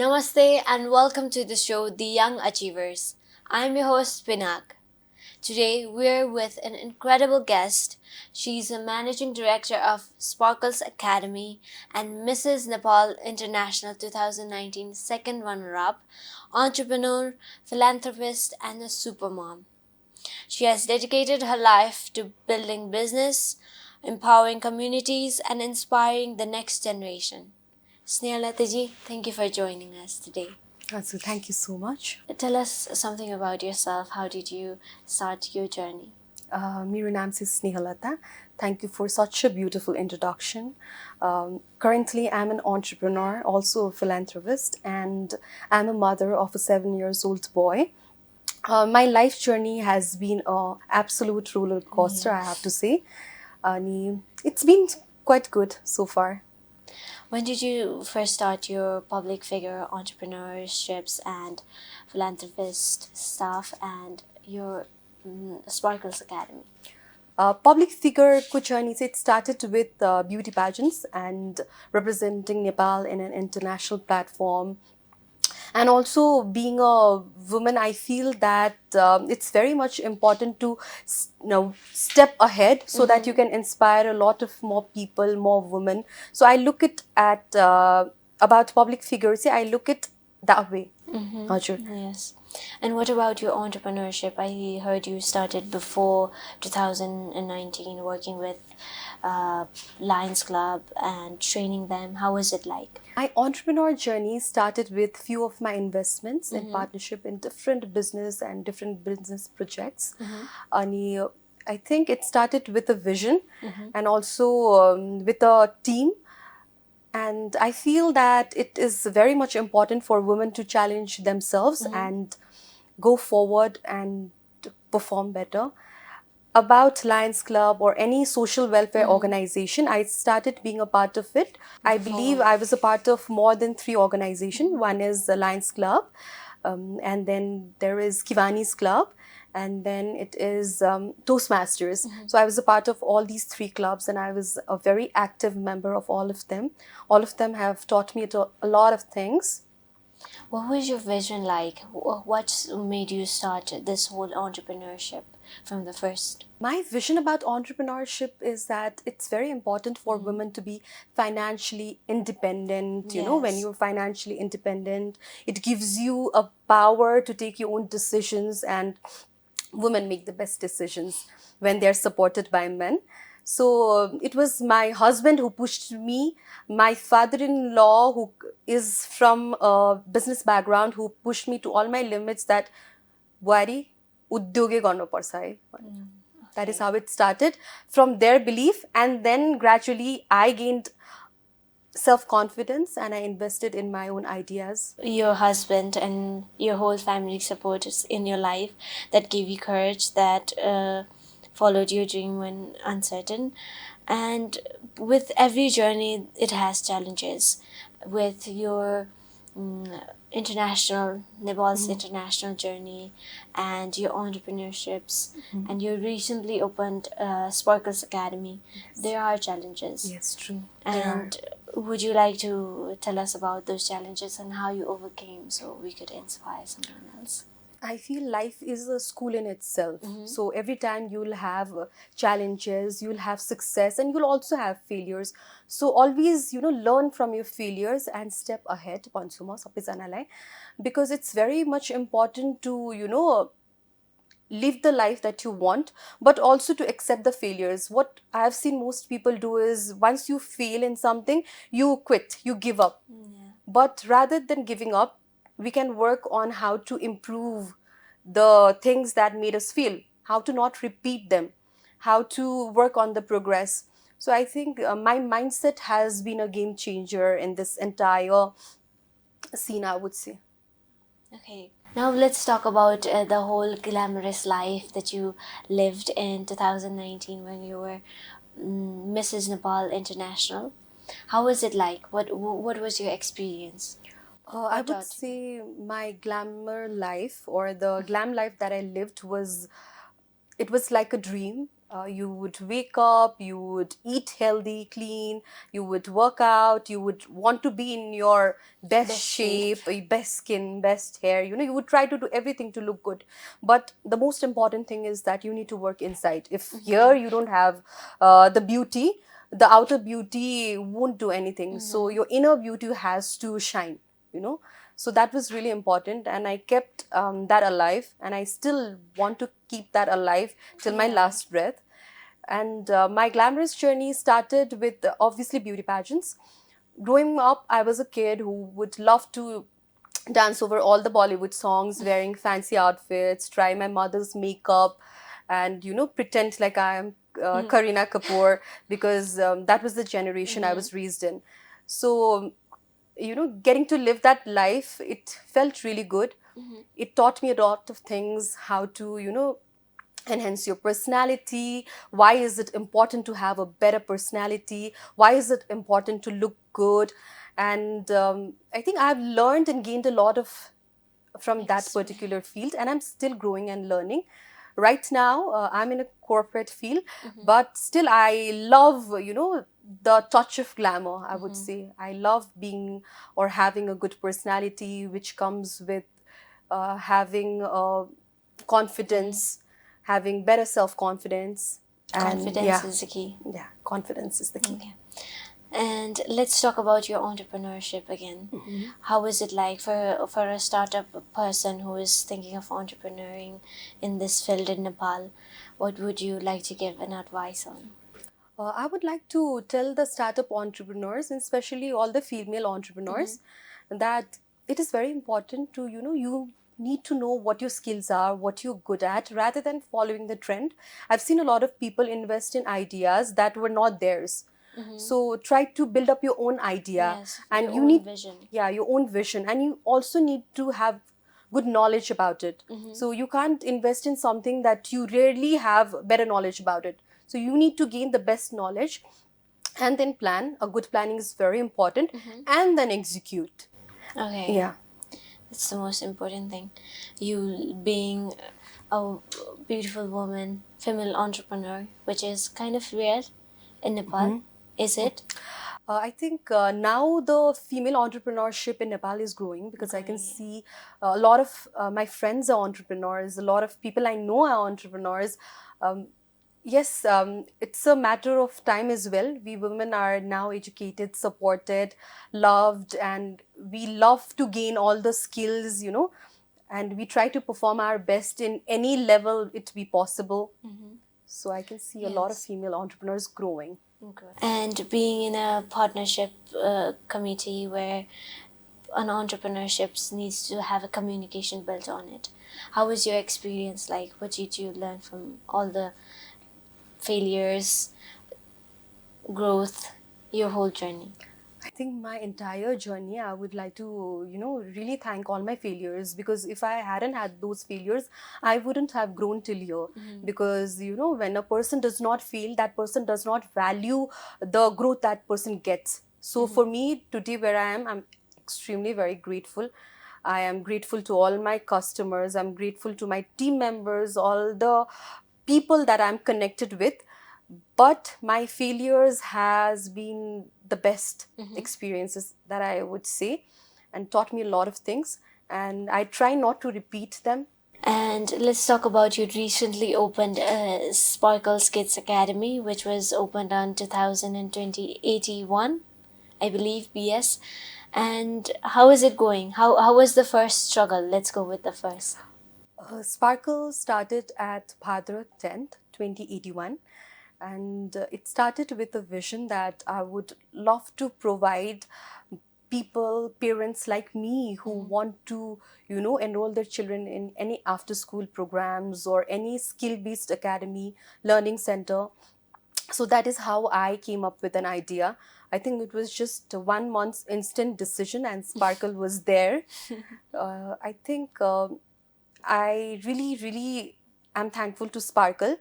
Namaste and welcome to the show The Young Achievers. I'm your host Pinak. Today we're with an incredible guest. She's a managing director of Sparkles Academy and Mrs. Nepal International 2019 second runner-up, entrepreneur, philanthropist and a supermom. She has dedicated her life to building business, empowering communities and inspiring the next generation. Snehalata ji, thank you for joining us today. So thank you so much. Tell us something about yourself. How did you start your journey? मेरो नाम चाहिँ Snehalata. Thank you for such a beautiful introduction. Currently, I'm an entrepreneur, also a philanthropist, and I'm a mother of a 7-year-old boy. My life journey has been an absolute roller coaster, I have to say. It's been quite good so far. When did you first start your public figure entrepreneurships and philanthropist stuff and your Sparkles Academy? Public figure ko journey, it started with beauty pageants and representing Nepal in an international platform. And also being a woman, I feel that it's very much important to step ahead so that you can inspire a lot of more people, more women. So I look at about public figures, I look it that way. Yes. And what about your entrepreneurship? I heard you started before 2019 working with Lions Club and training them. How was it like? My entrepreneur journey started with few of my investments in partnership in different business and different business projects. I think it started with a vision and also with a team. And I feel that it is very much important for women to challenge themselves and go forward and perform better. About Lions Club or any social welfare organization, I started being a part of it. I believe I was a part of more than 3 organizations. One is the Lions Club, and then there is Kivani's Club, and then it is Toastmasters. So I was a part of all these 3 clubs, and I was a very active member of all of them. All of them have taught me a lot of things. What was your vision like? What made you start this whole entrepreneurship from the first? My vision about entrepreneurship is that it's very important for women to be financially independent. You know, when you're financially independent, it gives you a power to take your own decisions, and women make the best decisions when they're supported by men. So it was my husband who pushed me, my father-in-law who is from a business background who pushed me to all my limits that Wari, udyoge garnu parcha hai. That is how it started, from their belief, and then gradually I gained self-confidence and I invested in my own ideas. Your husband and your whole family support is in your life that gave you courage, that followed your dream when uncertain. And with every journey, it has challenges. With your Nepal's international journey and your entrepreneurships, and you recently opened Sparkles Academy, there are challenges. Yes, true. And would you like to tell us about those challenges and how you overcame so we could inspire someone else? I feel life is a school in itself. So every time you'll have challenges, you'll have success, and you'll also have failures. So always, learn from your failures and step ahead. Because it's very much important to, live the life that you want, but also to accept the failures. What I've seen most people do is once you fail in something, you quit, you give up. But rather than giving up, we can work on how to improve the things that made us fail, how to not repeat them, how to work on the progress. So I think my mindset has been a game changer in this entire scene, I would say. Okay, now let's talk about the whole glamorous life that you lived in 2019 when you were Mrs. Nepal International. How was it like? What was your experience? I would say my glamour life, or the glam life that I lived, it was like a dream. You would wake up, you would eat healthy, clean, you would work out, you would want to be in your best Best shape. shape, best skin, best hair. You would try to do everything to look good. But the most important thing is that you need to work inside. If here you don't have the beauty, the outer beauty won't do anything. So your inner beauty has to shine, you know. So that was really important, and I kept that alive, and I still want to keep that alive till my Yeah. last breath. And my glamorous journey started with obviously beauty pageants. Growing up, I was a kid who would love to dance over all the Bollywood songs, wearing fancy outfits, try my mother's makeup, and pretend like I am Kareena Kapoor, because that was the generation I was raised in. So getting to live that life, it felt really good. It taught me a lot of things, how to enhance your personality. Why is it important to have a better personality? Why is it important to look good? And I think I've learned and gained a lot of from that particular field, and I'm still growing and learning. Right now, I'm in a corporate field, but still I love, the touch of glamour, I would say. I love being or having a good personality, which comes with having confidence, having better self-confidence. And Confidence is the key. yeah, confidence is the key. Okay. And let's talk about your entrepreneurship again. How is it like for a startup person who is thinking of entrepreneuring in this field in Nepal? What would you like to give an advice on? I would like to tell the startup entrepreneurs, and especially all the female entrepreneurs, that it is very important to, you need to know what your skills are, what you're good at, rather than following the trend. I've seen a lot of people invest in ideas that were not theirs. So try to build up your own idea, Yes, and your you own need, vision. yeah, your own vision, and you also need to have good knowledge about it. So you can't invest in something that you rarely have better knowledge about it. So you need to gain the best knowledge, and then plan. A good planning is very important, and then execute. Okay. Yeah. That's the most important thing. You being a beautiful woman, female entrepreneur, which is kind of rare in Nepal, is it? I think now the female entrepreneurship in Nepal is growing, because I can Growing, yeah. see a lot of my friends are entrepreneurs, a lot of people I know are entrepreneurs. Yes, it's a matter of time as well. We women are now educated, supported, loved, and we love to gain all the skills, and we try to perform our best in any level it be possible. So I can see a lot of Yes. female entrepreneurs growing. Good. And being in a partnership committee where an entrepreneurship needs to have a communication built on it. How was your experience like? What did you learn from all the failures, growth, your whole journey? I think my entire journey, I would like to, really thank all my failures, because if I hadn't had those failures, I wouldn't have grown till here. Because, when a person does not fail, that person does not value the growth that person gets. So for me, today where I am, I'm extremely very grateful. I am grateful to all my customers. I'm grateful to my team members, all the people that I'm connected with. But my failures has been the best experiences that I would say, and taught me a lot of things, and I try not to repeat them. And let's talk about you recently opened Sparkles Kids Academy, which was opened on 2081, I believe, BS. And how is it going? How was the first struggle? Let's go with the first. Sparkle started at Bhadra 10th, 2081, and it started with a vision that I would love to provide people, parents like me, who want to, enroll their children in any after school programs or any skill based academy, learning center. So that is how I came up with an idea. I think it was just 1 month's instant decision, and Sparkle was there. I think I really, really am thankful to Sparkle,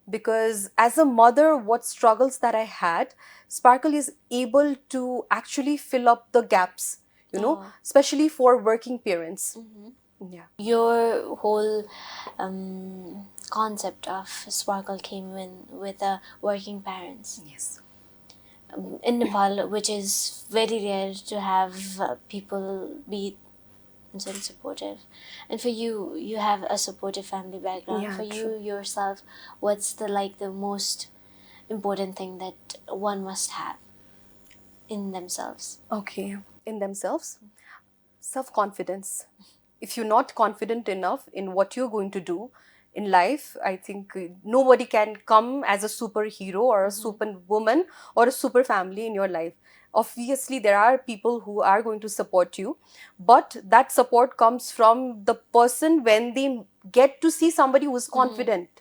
because as a mother, what struggles that I had, Sparkle is able to actually fill up the gaps, Oh. especially for working parents. Yeah. Your whole concept of Sparkle came in with working parents Yes. in Nepal, which is very rare to have people be so supportive. And for you, you have a supportive family background. Yeah, For true. you yourself, what's the most important thing that one must have in themselves? Okay. In themselves, self-confidence. If you're not confident enough in what you're going to do in life, I think nobody can come as a superhero or a superwoman or a super family in your life. Obviously, there are people who are going to support you, but that support comes from the person when they get to see somebody who is confident,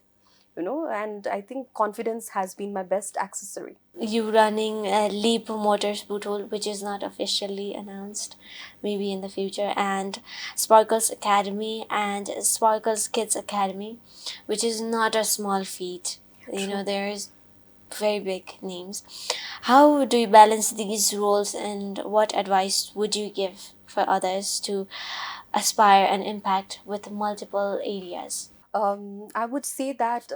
and I think confidence has been my best accessory. You running a Leap Motors Boutique, which is not officially announced, maybe in the future, and Sparkles Academy and Sparkles Kids Academy, which is not a small feat. True. There's very big names. How do you balance these roles, and what advice would you give for others to aspire and impact with multiple areas? I would say that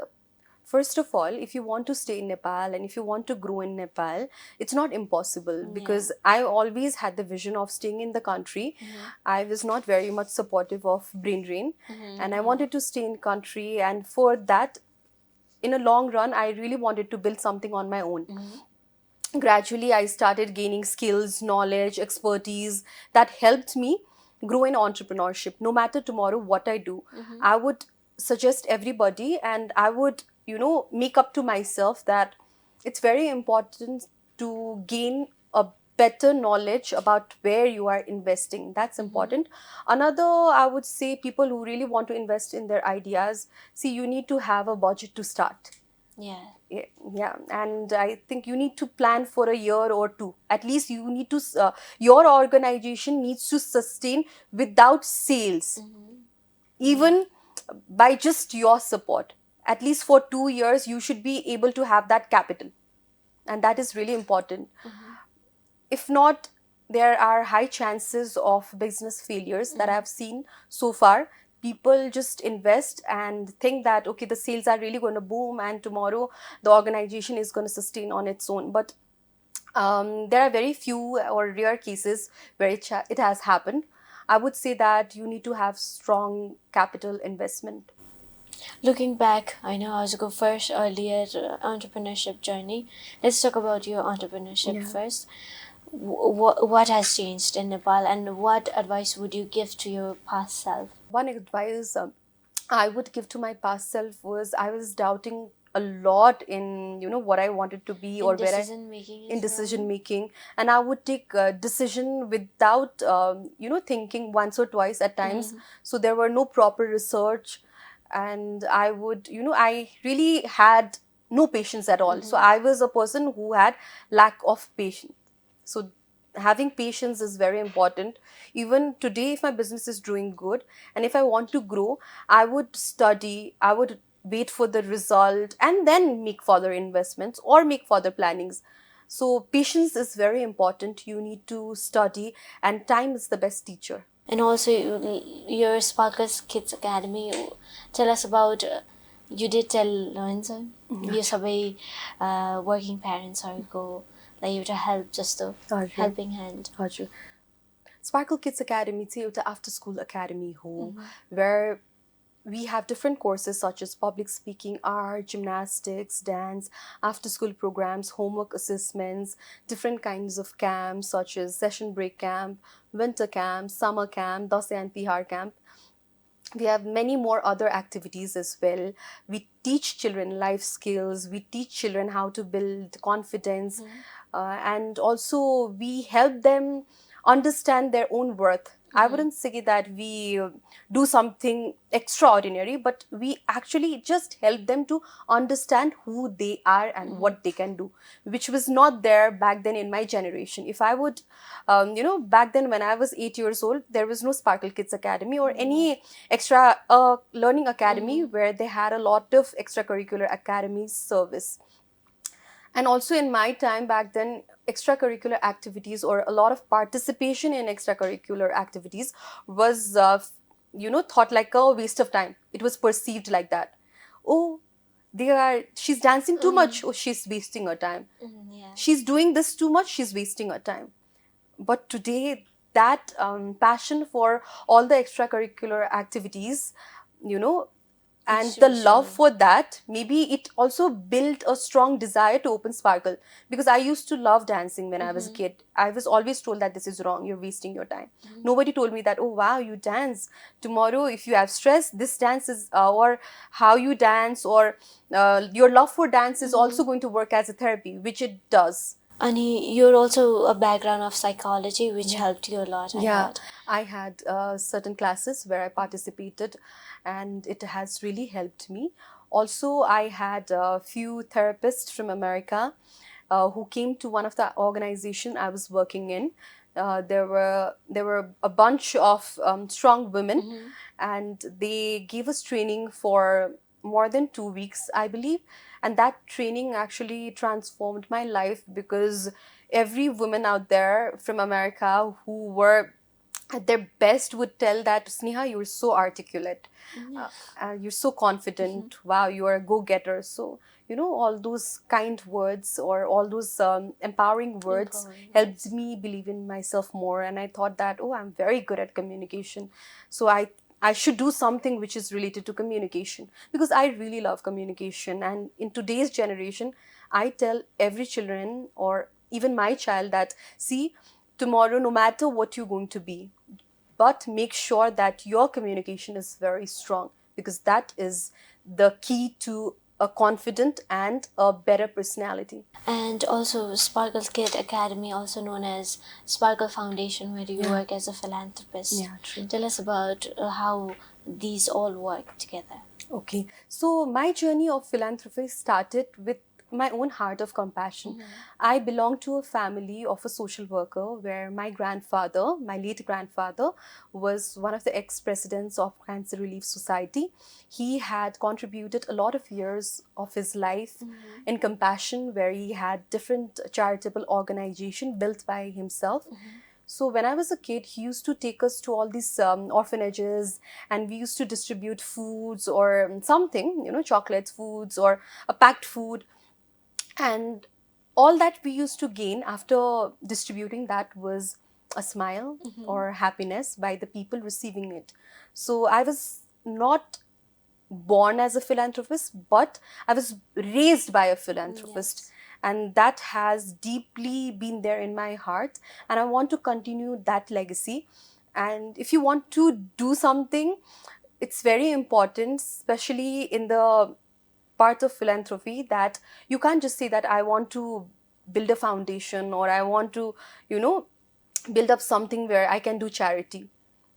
first of all, if you want to stay in Nepal and if you want to grow in Nepal, it's not impossible Yeah. because I always had the vision of staying in the country. I was not very much supportive of brain drain, and I wanted to stay in country, and for that, in a long run, I really wanted to build something on my own. Gradually, I started gaining skills, knowledge, expertise that helped me grow in entrepreneurship. No matter tomorrow what I do, I would suggest everybody, and I would, make up to myself that it's very important to gain a better knowledge about where you are investing. That's important. Another, I would say, people who really want to invest in their ideas, see, you need to have a budget to start. Yeah. Yeah, and I think you need to plan for a year or two. At least you need to your organization needs to sustain without sales, Yeah. even by just your support. At least for 2 years you should be able to have that capital, and that is really important. If not, there are high chances of business failures that I've seen so far. People just invest and think that, okay, the sales are really going to boom and tomorrow the organization is going to sustain on its own. But there are very few or rare cases where it has happened. I would say that you need to have strong capital investment. Looking back, I know I was go first earlier entrepreneurship journey. Let's talk about your entrepreneurship Yeah. first. What has changed in Nepal, and what advice would you give to your past self? One advice I would give to my past self was I was doubting a lot in what I wanted to be In or where I decision making in as decision well. making, and I would take a decision without thinking once or twice at times. So there were no proper research, and I would I really had no patience at all. So I was a person who had lack of patience. So having patience is very important. Even today, if my business is doing good and if I want to grow, I would study, I would wait for the result and then make further investments or make further plannings. So patience is very important. You need to study, and time is the best teacher. And also your Sparkles Kids Academy. Tell us about. You did tell Lorenzo. You sabai working parents are go like you to help just a हजुर helping hand. हजुर Sparkle Kids Academy चाहिँ एउटा after school academy हो, where we have different courses such as public speaking, art, gymnastics, dance, after school programs, homework assessments, different kinds of camps such as session break camp, winter camp, summer camp, Dasai and Tihar camp. We have many more other activities as well. We teach children life skills, we teach children how to build confidence, and also we help them understand their own worth. I wouldn't say that we do something extraordinary, but we actually just help them to understand who they are and what they can do, which was not there back then in my generation. If I would, back then when I was 8 years old, there was no Sparkle Kids Academy or any extra learning academy where they had a lot of extracurricular academy service. And also in my time back then, extracurricular activities or a lot of participation in extracurricular activities was thought like a waste of time. It was perceived like that. Oh, she's dancing too much. Oh, she's wasting her time. Yeah. She's doing this too much. She's wasting her time. But today, that passion for all the extracurricular activities, you know, and It's the so love strong. for that, maybe it also built a strong desire to open Sparkle. Because I used to love dancing when I was a kid. I was always told that this is wrong, you're wasting your time. Nobody told me that, oh wow, you dance. Tomorrow, if you have stress, this dance is, or how you dance, or your love for dance is also going to work as a therapy, which it does. And you're also a background of psychology, which helped you a lot, I Yeah, heard. I had certain classes where I participated, and it has really helped me. Also, I had a few therapists from America who came to one of the organization I was working in. There were a bunch of strong women, and they gave us training for more than 2 weeks, I believe. And that training actually transformed my life, because every woman out there from America who were at their best would tell that, Sneha, you're so articulate, you're so confident, wow, you are a go-getter. So, all those kind words, or all those empowering words Empowering, helped yes. me believe in myself more. And I thought that, oh, I'm very good at communication. So I should do something which is related to communication, because I really love communication. And in today's generation, I tell every children, or even my child, that, see, tomorrow, no matter what you're going to be, but make sure that your communication is very strong, because that is the key to a confident and a better personality. And also Sparkle Kid Academy, also known as Sparkle Foundation, where you Yeah. work as a philanthropist. Yeah, true. Tell us about how these all work together. Okay, so my journey of philanthropy started with my own heart of compassion. I belong to a family of a social worker, where my grandfather, my late grandfather, was one of the ex-presidents of Cancer Relief Society. He had contributed a lot of years of his life in compassion, where he had different charitable organization built by himself. So when I was a kid, he used to take us to all these orphanages, and we used to distribute foods or something, chocolates, foods, or a packed food. And all that we used to gain after distributing that was a smile or happiness by the people receiving it. So I was not born as a philanthropist, but I was raised by a philanthropist. Yes. And that has deeply been there in my heart. And I want to continue that legacy. And if you want to do something, it's very important, especially in the part of philanthropy, that you can't just say that I want to build a foundation, or I want to, you know, build up something where I can do charity.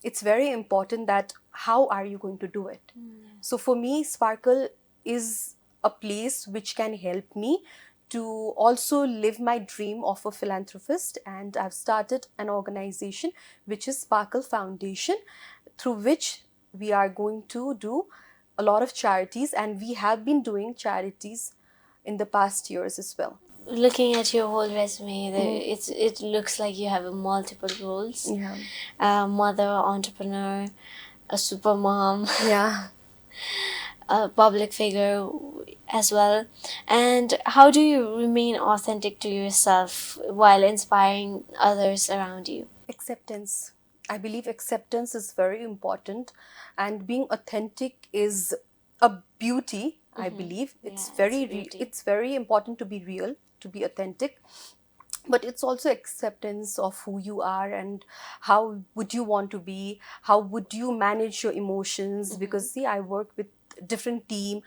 It's very important that how are you going to do it? So for me, Sparkle is a place which can help me to also live my dream of a philanthropist. And I've started an organization which is Sparkle Foundation, through which we are going to do a lot of charities, and we have been doing charities in the past years as well. Looking at your whole resume, it looks like you have multiple roles: Yeah. a mother, entrepreneur, a super mom, Yeah. a public figure as well. And how do you remain authentic to yourself while inspiring others around you? Acceptance. I believe acceptance is very important, and being authentic is a beauty. I believe Yeah, it's it's very beauty. it's very important to be real, to be authentic, but it's also acceptance of who you are, and how would you want to be, how would you manage your emotions. Because see, I work with different team.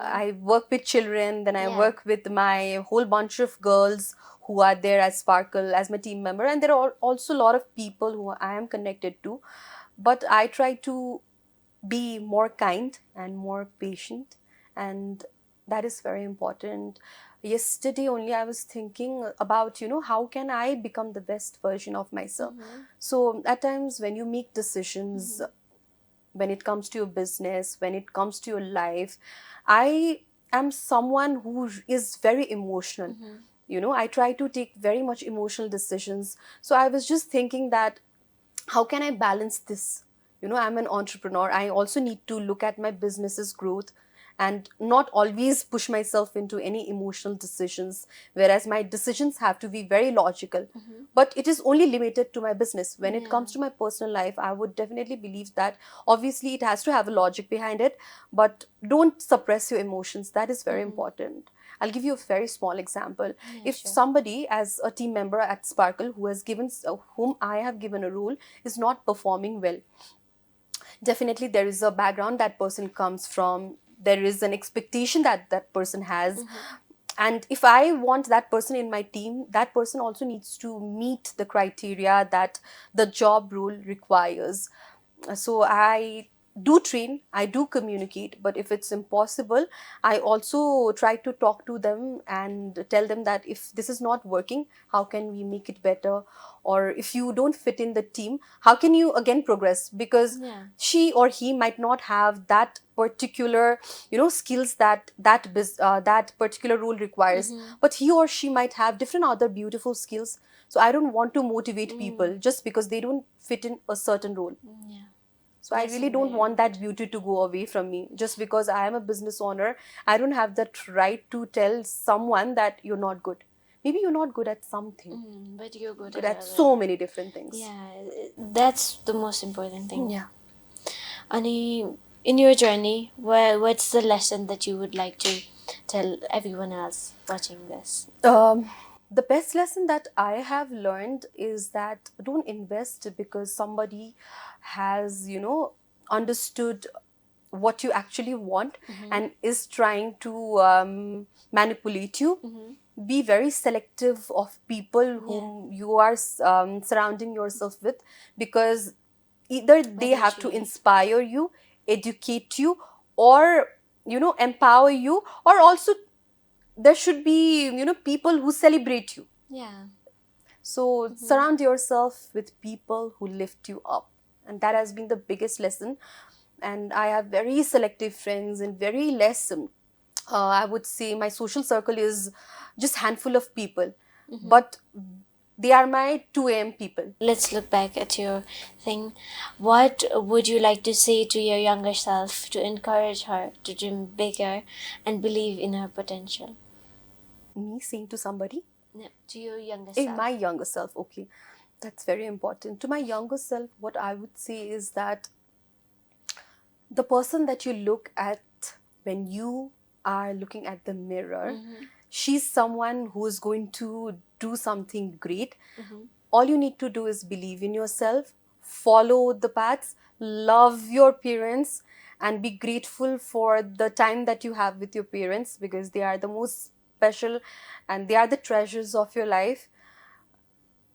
I work with children, then I Yeah. work with my whole bunch of girls who are there as Sparkle, as my team member, and there are also a lot of people who I am connected to. But I try to be more kind and more patient, and that is very important. Yesterday only I was thinking about, how can I become the best version of myself. So at times when you make decisions, when it comes to your business, when it comes to your life, I am someone who is very emotional. I try to take very much emotional decisions. So I was just thinking that how can I balance this? I'm an entrepreneur. I also need to look at my business's growth and not always push myself into any emotional decisions, whereas my decisions have to be very logical. But it is only limited to my business. When it Yeah. comes to my personal life, I would definitely believe that obviously it has to have a logic behind it, but don't suppress your emotions. That is very important. I'll give you a very small example. Yeah, If sure. somebody, as a team member at Sparkle, whom I have given a role, is not performing well, definitely there is a background that person comes from, there is an expectation that that person has, and if I want that person in my team, that person also needs to meet the criteria that the job role requires. So I do train, I do communicate, but if it's impossible, I also try to talk to them and tell them that if this is not working, how can we make it better? Or if you don't fit in the team, how can you again progress? Because Yeah. she or he might not have that particular, skills that particular role requires, but he or she might have different other beautiful skills. So I don't want to motivate people just because they don't fit in a certain role. Yeah. So I That's really don't very want that important. beauty to go away from me just because I am a business owner. I don't have that right to tell someone that you're not good. Maybe you're not good at something, But you're good good at at other. so many different things. Yeah, that's the most important thing. Yeah. Ani, in your journey, what's the lesson that you would like to tell everyone else watching this? The best lesson that I have learned is that don't invest because somebody has, understood what you actually want and is trying to manipulate you. Be very selective of people Yeah, whom you are surrounding yourself with, because either they have to eventually. inspire you, educate you, or empower you, or also there should be people who celebrate you. Yeah. So surround yourself with people who lift you up, and that has been the biggest lesson. And I have very selective friends and very less, I would say my social circle is just handful of people, but they are my 2 a.m. people. Let's look back at your thing. What would you like to say to your younger self to encourage her to dream bigger and believe in her potential? Me saying to somebody, Yeah, to your younger my self. younger self, okay, that's very important. To my younger self, what I would say is that the person that you look at when you are looking at the mirror, she's someone who is going to do something great. All you need to do is believe in yourself, follow the paths, love your parents, and be grateful for the time that you have with your parents, because they are the most special and they are the treasures of your life.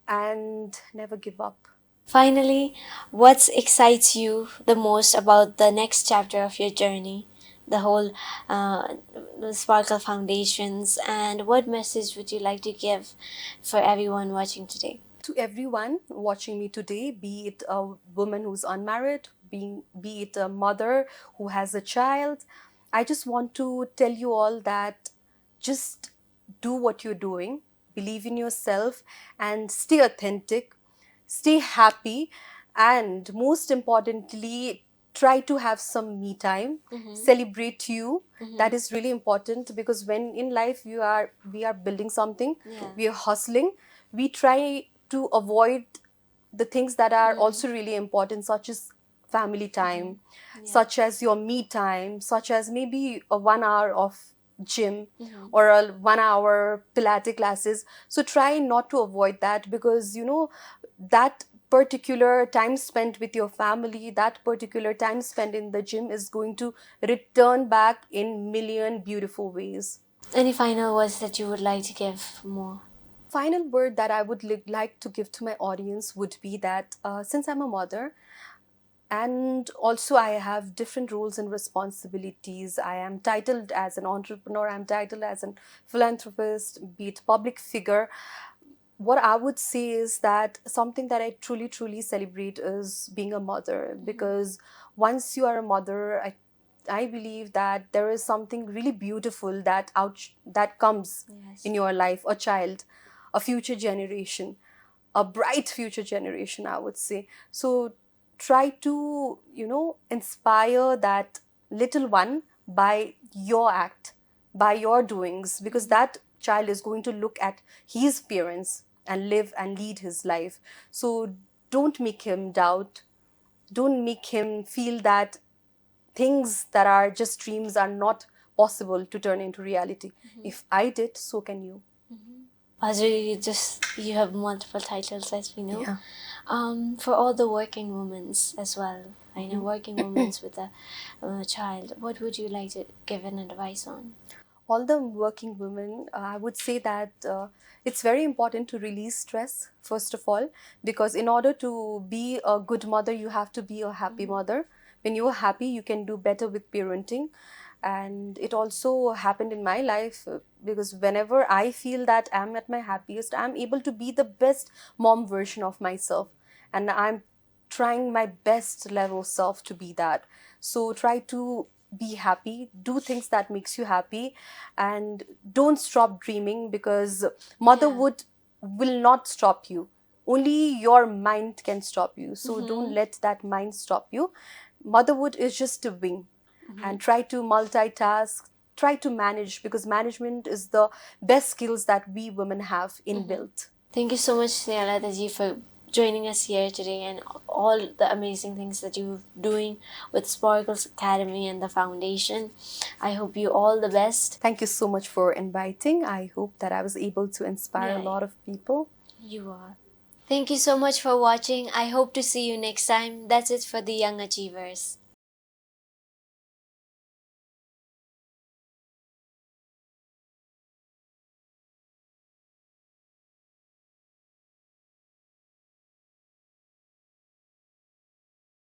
And never give up. Finally, what excites you the most about the next chapter of your journey? The whole the Sparkle Foundations, and what message would you like to give for everyone watching today? To everyone watching me today, be it a woman who's unmarried, be it a mother who has a child, I just want to tell you all that just do what you're doing, believe in yourself, and stay authentic, stay happy, and most importantly, try to have some me time, celebrate you. That is really important, because when in life we are building something, Yeah. we are hustling, we try to avoid the things that are also really important, such as family time, Yeah. such as your me time, such as maybe a 1 hour of gym or a 1 hour Pilates classes. So try not to avoid that, because that particular time spent with your family, that particular time spent in the gym is going to return back in million beautiful ways. Any final words that you would like to give more? Final word that I would like to give to my audience would be that since I'm a mother, and also I have different roles and responsibilities. I am titled as an entrepreneur, I'm titled as a philanthropist, be it public figure. What I would say is that something that I truly, truly celebrate is being a mother, because once you are a mother, I believe that there is something really beautiful that comes Yes. in your life, a child, a future generation, a bright future generation, I would say. So try to, inspire that little one by your act, by your doings, because that child is going to look at his parents and live and lead his life. So don't make him doubt, don't make him feel that things that are just dreams are not possible to turn into reality. If I did, so can you. Audrey, you have multiple titles, as we know. Yeah. For all the working women as well, I know working women with a child, what would you like to give an advice on? All the working women, I would say that it's very important to release stress, first of all, because in order to be a good mother, you have to be a happy mother. When you're happy, you can do better with parenting. And it also happened in my life because whenever I feel that I'm at my happiest, I'm able to be the best mom version of myself. And I'm trying my best level self to be that. So try to be happy, do things that makes you happy, and don't stop dreaming, because motherhood will not stop you. Only your mind can stop you. So don't let that mind stop you. Motherhood is just a wing. And try to multitask, try to manage, because management is the best skills that we women have inbuilt. Thank you so much, Snehalata ji, for joining us here today and all the amazing things that you're doing with Sparkles Academy and the foundation. I hope you all the best. Thank you so much for inviting. I hope that I was able to inspire a lot of people. You are. Thank you so much for watching. I hope to see you next time. That's it for the Young Achievers.